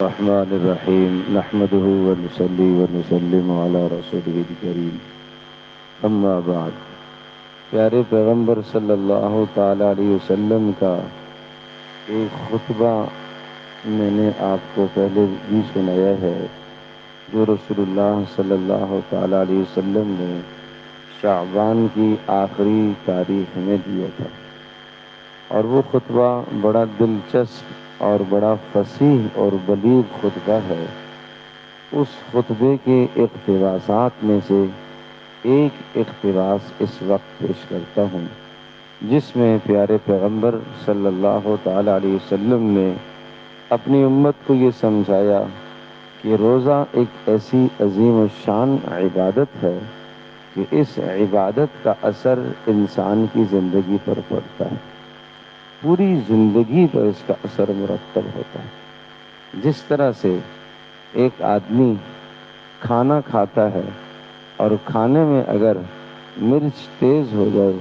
الرحمن الرحیم نحمده ونصلی ونسلم علی رسوله الکریم اما بعد۔ پیارے پیغمبر صلی اللہ تعالی علیہ وسلم کا ایک خطبہ میں نے آپ کو پہلے بھی سنایا ہے، جو رسول اللہ صلی اللہ تعالی علیہ وسلم نے شعبان کی آخری تاریخ میں دیا تھا، اور وہ خطبہ بڑا دلچسپ اور بڑا فصیح اور بلیغ خطبہ ہے۔ اس خطبے کے اقتباسات میں سے ایک اقتباس اس وقت پیش کرتا ہوں، جس میں پیارے پیغمبر صلی اللہ تعالی علیہ وسلم نے اپنی امت کو یہ سمجھایا کہ روزہ ایک ایسی عظیم الشان عبادت ہے کہ اس عبادت کا اثر انسان کی زندگی پر پڑتا ہے، پوری زندگی پر اس کا اثر مرتب ہوتا ہے۔ جس طرح سے ایک آدمی کھانا کھاتا ہے اور کھانے میں اگر مرچ تیز ہو جائے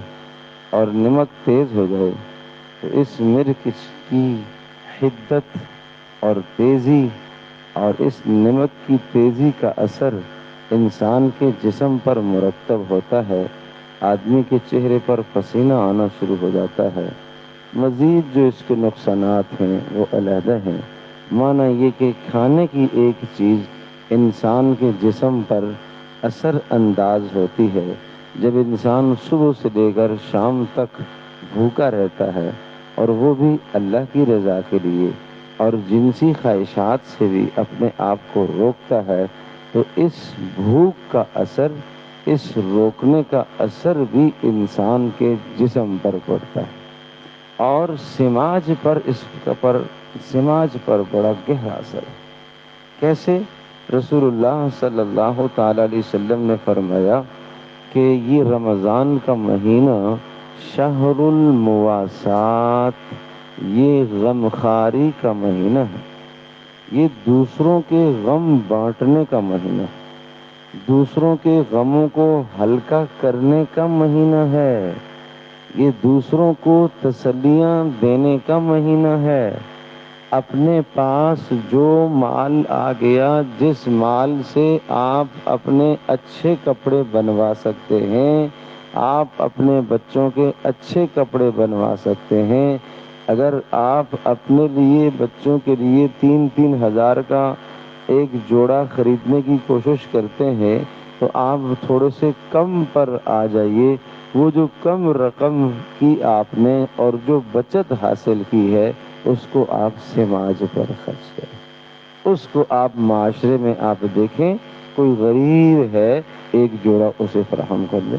اور نمک تیز ہو جائے تو اس مرچ کی حدت اور تیزی اور اس نمک کی تیزی کا اثر انسان کے جسم پر مرتب ہوتا ہے، آدمی کے چہرے پر پسینہ آنا شروع ہو جاتا ہے۔ مزید جو اس کے نقصانات ہیں وہ علیحدہ ہیں۔ معنی یہ کہ کھانے کی ایک چیز انسان کے جسم پر اثر انداز ہوتی ہے۔ جب انسان صبح سے لے کر شام تک بھوکا رہتا ہے اور وہ بھی اللہ کی رضا کے لیے اور جنسی خواہشات سے بھی اپنے آپ کو روکتا ہے، تو اس بھوک کا اثر، اس روکنے کا اثر بھی انسان کے جسم پر پڑتا ہے، اور سماج پر بڑا گہرا اثر ہے۔ کیسے؟ رسول اللہ صلی اللہ تعالی علیہ وسلم نے فرمایا کہ یہ رمضان کا مہینہ شہر المواسات، یہ غمخواری کا مہینہ ہے، یہ دوسروں کے غم بانٹنے کا مہینہ ہے، دوسروں کے غموں کو ہلکا کرنے کا مہینہ ہے، یہ دوسروں کو تسلیاں دینے کا مہینہ ہے۔ اپنے پاس جو مال آ گیا، جس مال سے آپ اپنے اچھے کپڑے بنوا سکتے ہیں، آپ اپنے بچوں کے اچھے کپڑے بنوا سکتے ہیں، اگر آپ اپنے لیے بچوں کے لیے 3,000 کا ایک جوڑا خریدنے کی کوشش کرتے ہیں تو آپ تھوڑے سے کم پر آ جائیے۔ وہ جو کم رقم کی آپ نے اور جو بچت حاصل کی ہے، اس کو آپ سماج پر خرچ کریں، اس کو آپ معاشرے میں آپ دیکھیں، کوئی غریب ہے، ایک جوڑا اسے فراہم کر دیں۔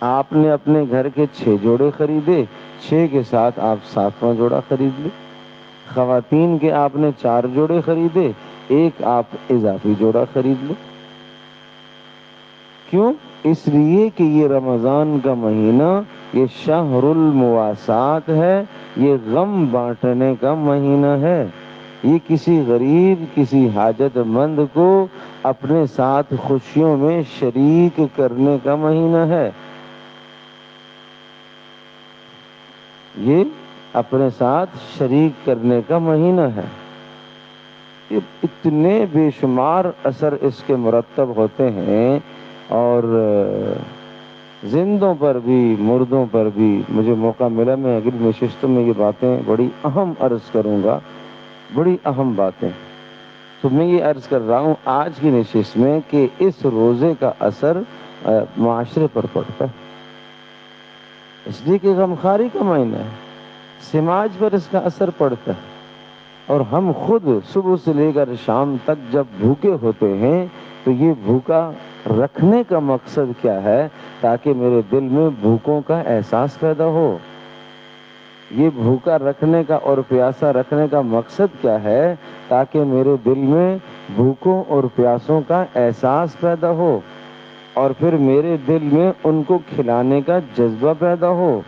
آپ نے اپنے گھر کے 6 جوڑے خریدے، 6 کے ساتھ آپ 7واں جوڑا خرید لیں۔ خواتین کے آپ نے 4 جوڑے خریدے، ایک آپ اضافی جوڑا خرید لیں۔ کیوں؟ اس لیے کہ یہ رمضان کا مہینہ، یہ شہر المواسات ہے، یہ غم بانٹنے کا مہینہ ہے، یہ کسی غریب، کسی حاجت مند کو اپنے ساتھ خوشیوں میں شریک کرنے کا مہینہ ہے، یہ اپنے ساتھ شریک کرنے کا مہینہ ہے۔ اتنے بے شمار اثر اس کے مرتب ہوتے ہیں، اور زندوں پر بھی مردوں پر بھی۔ مجھے موقع ملا، میں اگلی نشستوں میں یہ باتیں بڑی اہم عرض کروں گا، بڑی اہم باتیں۔ تو میں یہ عرض کر رہا ہوں آج کی نشست میں کہ اس روزے کا اثر معاشرے پر پڑتا ہے، اس لیے کہ غمخواری کا مہینہ ہے، سماج پر اس کا اثر پڑتا ہے، اور ہم خود صبح سے لے کر شام تک جب بھوکے ہوتے ہیں تو یہ بھوکا رکھنے کا مقصد کیا ہے؟ تاکہ میرے دل میں بھوکوں کا احساس پیدا ہو۔ یہ بھوکا رکھنے کا اور پیاسا رکھنے کا مقصد کیا ہے؟ تاکہ میرے دل میں بھوکوں اور پیاسوں کا احساس پیدا ہو، اور پھر میرے دل میں ان کو کھلانے کا جذبہ پیدا ہو۔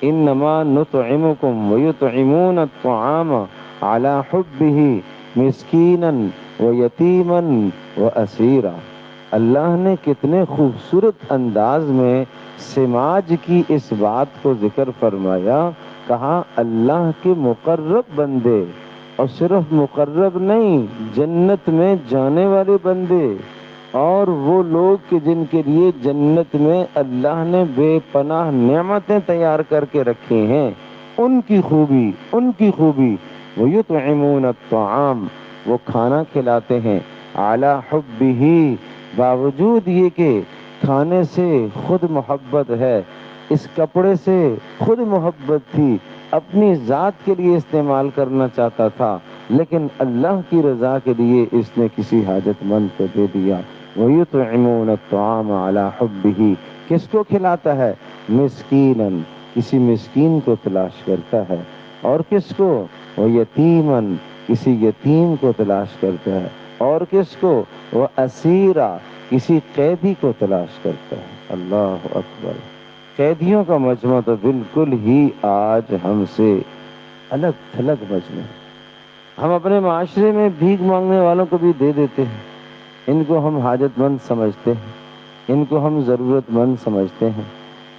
انما نطعمکم ویطعمون الطعام علی حبہ مسکینا ویتیما واسیرا۔ اللہ نے کتنے خوبصورت انداز میں سماج کی اس بات کو ذکر فرمایا، کہا اللہ کے مقرب بندے اور صرف مقرب نہیں، جنت میں جانے والے بندے اور وہ لوگ کہ جن کے لیے جنت میں اللہ نے بے پناہ نعمتیں تیار کر کے رکھی ہیں، ان کی خوبی وَيُطْعِمُونَ الطَّعَامَ، وہ کھانا کھلاتے ہیں عَلَى حُبِّهِ، باوجود یہ کہ کھانے سے خود محبت ہے، اس کپڑے سے خود محبت تھی، اپنی ذات کے لیے استعمال کرنا چاہتا تھا، لیکن اللہ کی رضا کے لیے اس نے کسی حاجت مند کو دے دیا۔ وَيُطْعِمُونَ الطَّعَامَ عَلَى حُبِّهِ، کس کو کھلاتا ہے؟ مسکیناً، کسی مسکین کو تلاش کرتا ہے، اور کس کو؟ وَيَتِیمًا، کسی یتیم کو تلاش کرتا ہے، اور کس کو؟ وَأَسِیرًا، کسی قیدی کو تلاش کرتا ہے۔ اللہ اکبر! قیدیوں کا مجمع تو بالکل ہی آج ہم سے الگ تھلگ مجمع ہے۔ ہم اپنے معاشرے میں بھیک مانگنے والوں کو بھی دے دیتے ہیں، ان کو ہم حاجت مند سمجھتے ہیں، ان کو ہم ضرورت مند سمجھتے ہیں،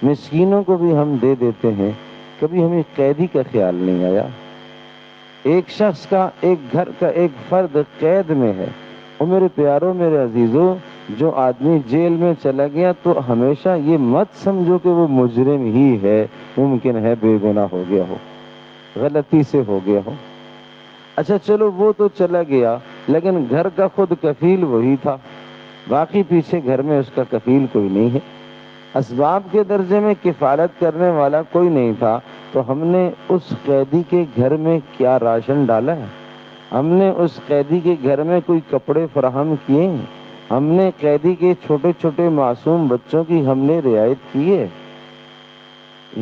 مسکینوں کو بھی ہم دے دیتے ہیں، کبھی ہمیں قیدی کا خیال نہیں آیا۔ ایک شخص کا، ایک گھر کا ایک فرد قید میں ہے، اور میرے پیاروں، میرے عزیزوں، جو آدمی جیل میں چلا گیا تو ہمیشہ یہ مت سمجھو کہ وہ مجرم ہی ہے، ممکن ہے بے گناہ ہو گیا ہو، غلطی سے ہو گیا ہو۔ اچھا چلو وہ تو چلا گیا، لیکن گھر کا خود کفیل وہی تھا، باقی پیچھے گھر میں اس کا کفیل کوئی نہیں ہے، اسباب کے درجے میں کفالت کرنے والا کوئی نہیں تھا، تو ہم نے اس قیدی کے گھر میں کیا راشن ڈالا ہے؟ ہم نے اس قیدی کے گھر میں کوئی کپڑے فراہم کیے ہیں؟ ہم نے قیدی کے چھوٹے چھوٹے معصوم بچوں کی ہم نے رعایت کی ہے؟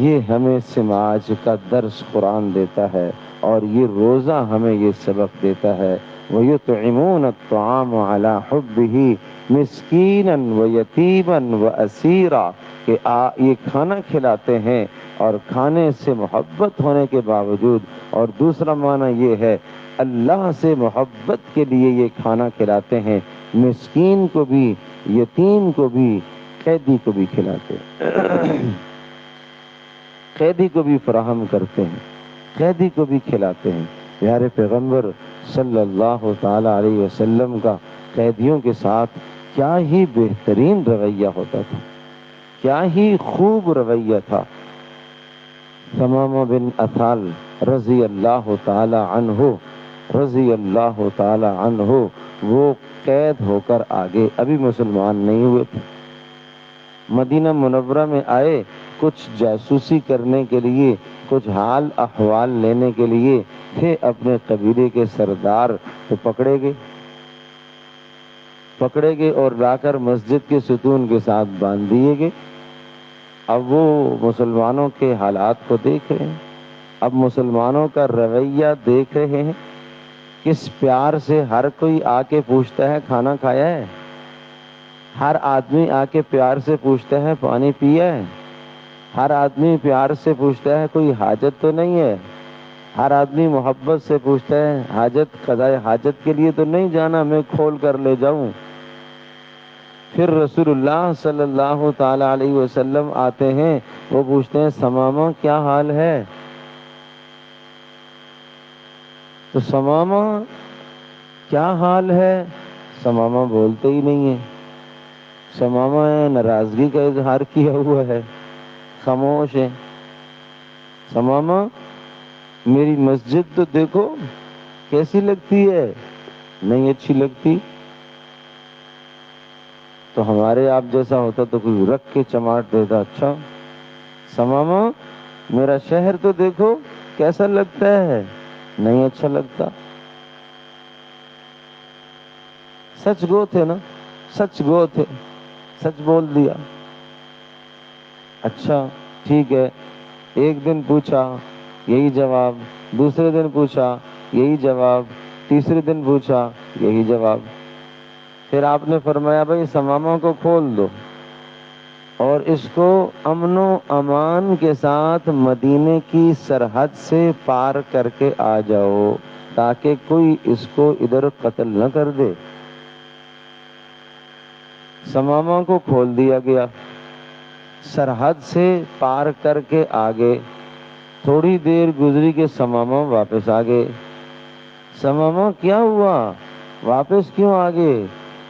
یہ ہمیں سماج کا درس قرآن دیتا ہے، اور یہ روزہ ہمیں یہ سبق دیتا ہے۔ وَيُطْعِمُونَ الطَّعَامَ عَلَى حُبِّهِ مِسْكِينًا وَيَتِيمًا وَأَسِيرًا، کہ یہ کھانا کھلاتے ہیں اور کھانے سے محبت ہونے کے باوجود، اور دوسرا معنی یہ ہے اللہ سے محبت کے لیے یہ کھانا کھلاتے ہیں، مسکین کو بھی، یتیم کو بھی، قیدی کو بھی کھلاتے ہیں، قیدی کو بھی فراہم کرتے ہیں، قیدی کو بھی کھلاتے ہیں۔ پیارے پیغمبر صلی اللہ تعالی علیہ وسلم کا قیدیوں کے ساتھ کیا ہی بہترین رویہ ہوتا تھا، کیا ہی خوب رویہ تھا۔ ثمامہ بن اثال رضی اللہ تعالی عنہ، وہ قید ہو کر آگے، ابھی مسلمان نہیں ہوئے تھے، مدینہ منورہ میں آئے کچھ جاسوسی کرنے کے لیے، کچھ حال احوال لینے کے لیے، تھے اپنے قبیلے کے سردار، تو پکڑے گئے اور لا کر مسجد کے ستون کے ساتھ باندھ دیے گئے۔ اب وہ مسلمانوں کے حالات کو دیکھ رہے ہیں، اب مسلمانوں کا رویہ دیکھ رہے ہیں، کس پیار سے ہر کوئی آ کے پوچھتا ہے کھانا کھایا ہے، ہر آدمی آ کے پیار سے پوچھتا ہے پانی پیا ہے، ہر آدمی پیار سے پوچھتا ہے کوئی حاجت تو نہیں ہے، ہر آدمی محبت سے پوچھتا ہے حاجت، قضائے حاجت کے لیے تو نہیں جانا، میں کھول کر لے جاؤں۔ پھر رسول اللہ صلی اللہ تعالی علیہ وسلم آتے ہیں، وہ پوچھتے ہیں ثمامہ کیا حال ہے؟ تو ثمامہ کیا حال ہے؟ ثمامہ بولتے ہی نہیں ہے، ثمامہ ناراضگی کا اظہار کیا ہوا ہے، خاموش ہے۔ ثمامہ میری مسجد تو دیکھو کیسی لگتی ہے، نہیں اچھی لگتی، تو ہمارے آپ جیسا ہوتا تو کوئی رکھ کے چماٹ دیتا۔ اچھا ثمامہ میرا شہر تو دیکھو کیسا لگتا ہے، نہیں اچھا لگتا۔ سچ گو تھے نا، سچ گو تھے، سچ بول دیا۔ اچھا ٹھیک ہے، ایک دن پوچھا یہی جواب، دوسرے دن پوچھا یہی جواب، تیسرے دن پوچھا یہی جواب۔ پھر آپ نے فرمایا بھائی ثمامہ کو کھول دو اور اس کو امن و امان کے ساتھ مدینے کی سرحد سے پار کر کے آ جاؤ، تاکہ کوئی اس کو ادھر قتل نہ کر دے۔ ثمامہ کو کھول دیا گیا، سرحد سے پار کر کے آگے، تھوڑی دیر گزری کہ ثمامہ واپس آ گئے۔ سماما کیا ہوا، واپس کیوں آ گئے؟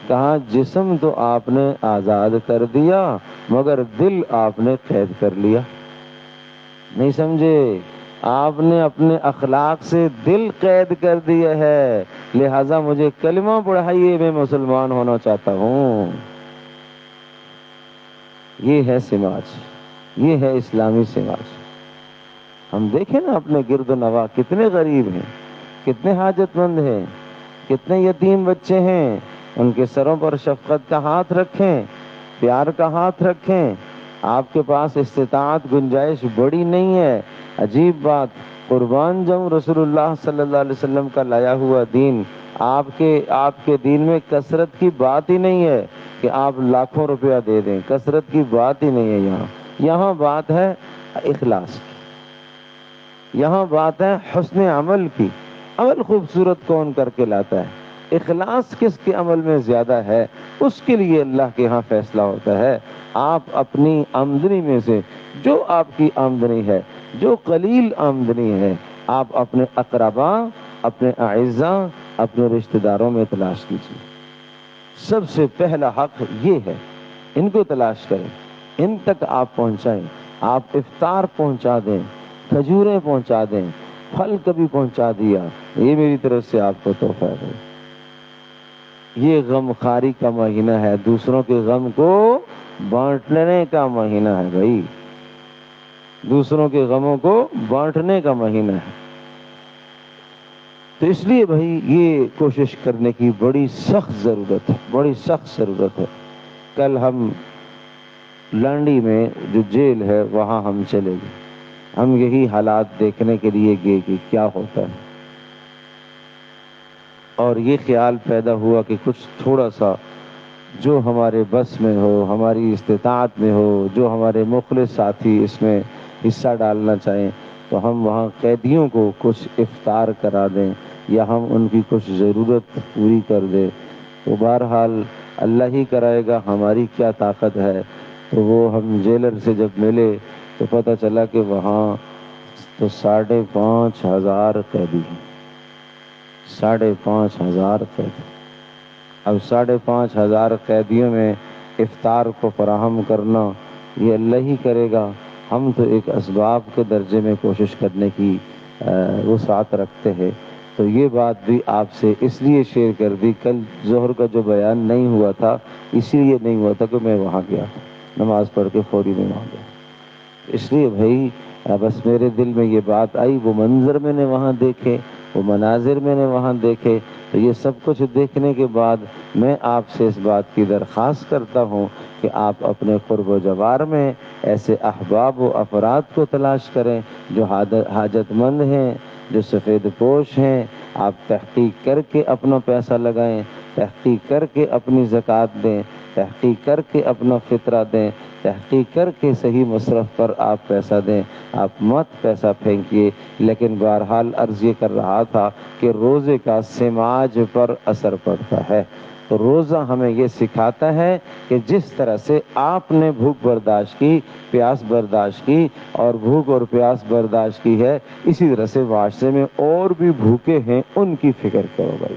کہا جسم تو آپ نے آزاد کر دیا مگر دل آپ نے قید کر لیا۔ نہیں سمجھے؟ آپ نے اپنے اخلاق سے دل قید کر دیا ہے، لہذا مجھے کلمہ پڑھائیے، میں مسلمان ہونا چاہتا ہوں۔ یہ ہے سماج، یہ ہے اسلامی سماج۔ ہم دیکھیں نا اپنے گرد و نواح کتنے غریب ہیں، کتنے حاجت مند ہیں، کتنے یتیم بچے ہیں، ان کے سروں پر شفقت کا ہاتھ رکھیں، پیار کا ہاتھ رکھیں۔ آپ کے پاس استطاعت گنجائش بڑی نہیں ہے، عجیب بات، قربان جاؤں رسول اللہ صلی اللہ علیہ وسلم کا لایا ہوا دین، آپ کے دین میں کثرت کی بات ہی نہیں ہے کہ آپ لاکھوں روپیہ دے دیں، کثرت کی بات ہی نہیں ہے یہاں بات ہے اخلاص کی، یہاں بات ہے حسن عمل کی۔ عمل خوبصورت کون کر کے لاتا ہے؟ اخلاص کس کے عمل میں زیادہ ہے، اس کے لیے اللہ کے ہاں فیصلہ ہوتا ہے۔ آپ اپنی آمدنی میں سے جو آپ کی آمدنی ہے، جو قلیل آمدنی ہے، آپ اپنے اقربا، اپنے اعزاء، اپنے رشتہ داروں میں تلاش کیجیے۔ سب سے پہلا حق یہ ہے، ان کو تلاش کریں، ان تک آپ پہنچائیں۔ آپ افطار پہنچا دیں، کھجوریں پہنچا دیں، پھل کبھی پہنچا دیا، یہ میری طرف سے آپ کو تحفہ ہے۔ یہ غم خواری کا مہینہ ہے، دوسروں کے غم کو بانٹنے کا مہینہ ہے بھائی، دوسروں کے غموں کو بانٹنے کا مہینہ ہے۔ تو اس لیے بھائی یہ کوشش کرنے کی بڑی سخت ضرورت ہے، بڑی سخت ضرورت ہے۔ کل ہم لانڈی میں جو جیل ہے وہاں ہم چلے گئے، ہم یہی حالات دیکھنے کے لیے گئے کہ کیا ہوتا ہے، اور یہ خیال پیدا ہوا کہ کچھ تھوڑا سا جو ہمارے بس میں ہو، ہماری استطاعت میں ہو، جو ہمارے مخلص ساتھی اس میں حصہ ڈالنا چاہیں تو ہم وہاں قیدیوں کو کچھ افطار کرا دیں یا ہم ان کی کچھ ضرورت پوری کر دیں۔ تو بہرحال اللہ ہی کرائے گا، ہماری کیا طاقت ہے۔ تو وہ ہم جیلر سے جب ملے تو پتہ چلا کہ وہاں تو 5,500 قیدی ہیں، 5,500 قیدی۔ اب 5,500 قیدیوں میں افطار کو فراہم کرنا یہ اللہ ہی کرے گا، ہم تو ایک اسباب کے درجے میں کوشش کرنے کی وسعت رکھتے ہیں۔ تو یہ بات بھی آپ سے اس لیے شیئر کر دی، کل ظہر کا جو بیان نہیں ہوا تھا اسی لیے نہیں ہوا تھا کہ میں وہاں گیا، نماز پڑھ کے فوری میں وہاں گیا، اس لیے بھائی بس میرے دل میں یہ بات آئی، وہ منظر میں نے وہاں دیکھے، وہ مناظر میں نے وہاں دیکھے، تو یہ سب کچھ دیکھنے کے بعد میں آپ سے اس بات کی درخواست کرتا ہوں کہ آپ اپنے قرب و جوار میں ایسے احباب و افراد کو تلاش کریں جو حاجت مند ہیں، جو سفید پوش ہیں۔ آپ تحقیق کر کے اپنا پیسہ لگائیں، تحقیق کر کے اپنی زکوٰۃ دیں، تحقیق کر کے اپنا فطرہ دیں، تحقیق کر کے صحیح مصرف پر آپ پیسہ دیں، آپ مت پیسہ پھینکیے۔ لیکن بہرحال عرض یہ کر رہا تھا کہ روزے کا سماج پر اثر پڑتا ہے، تو روزہ ہمیں یہ سکھاتا ہے کہ جس طرح سے آپ نے بھوک برداشت کی، پیاس برداشت کی اور بھوک اور پیاس برداشت کی ہے، اسی طرح سے معاشرے میں اور بھی بھوکے ہیں، ان کی فکر کرو بھائی،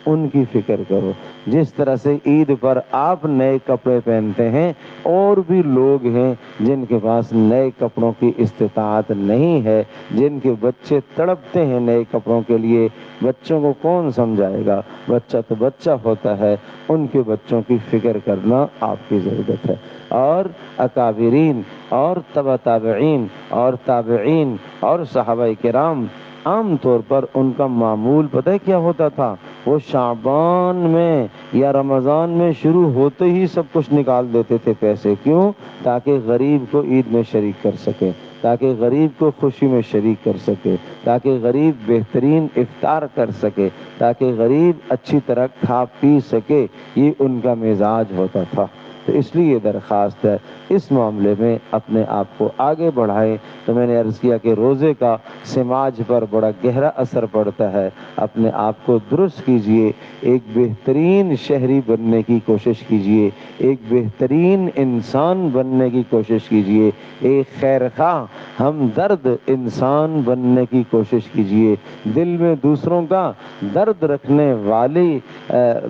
ان کی فکر کرو۔ جس طرح سے عید پر آپ نئے کپڑے پہنتے ہیں، اور بھی لوگ ہیں جن کے پاس نئے کپڑوں کی استطاعت نہیں ہے، جن کے بچے تڑپتے ہیں نئے کپڑوں کے لیے۔ بچوں کو کون سمجھائے گا؟ بچہ تو بچہ ہوتا ہے، ان کے بچوں کی فکر کرنا آپ کی ضرورت ہے۔ اور اکابرین اور تبع تابعین اور تابعین اور صحابہ کرام، عام طور پر ان کا معمول پتہ ہے کیا ہوتا تھا؟ وہ شعبان میں یا رمضان میں شروع ہوتے ہی سب کچھ نکال دیتے تھے پیسے، کیوں؟ تاکہ غریب کو عید میں شریک کر سکے، تاکہ غریب کو خوشی میں شریک کر سکے، تاکہ غریب بہترین افطار کر سکے، تاکہ غریب اچھی طرح کھا پی سکے۔ یہ ان کا مزاج ہوتا تھا۔ تو اس لیے یہ درخواست ہے اس معاملے میں اپنے آپ کو آگے بڑھائیں۔ تو میں نے عرض کیا کہ روزے کا سماج پر بڑا گہرا اثر پڑتا ہے، اپنے آپ کو درست کیجئے، ایک بہترین شہری بننے کی کوشش کیجئے، ایک بہترین انسان بننے کی کوشش کیجئے، ایک خیرخواہ ہمدرد انسان بننے کی کوشش کیجئے، دل میں دوسروں کا درد رکھنے والی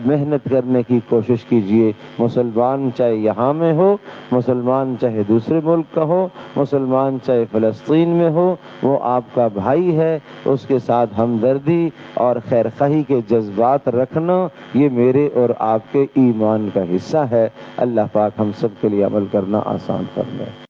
محنت کرنے کی کوشش کیجئے۔ مسلمان چاہے یہاں میں ہو، مسلمان چاہے دوسرے ملک کا ہو، مسلمان چاہے فلسطین میں ہو، وہ آپ کا بھائی ہے، اس کے ساتھ ہمدردی اور خیرخواہی کے جذبات رکھنا یہ میرے اور آپ کے ایمان کا حصہ ہے۔ اللہ پاک ہم سب کے لیے عمل کرنا آسان فرمائے۔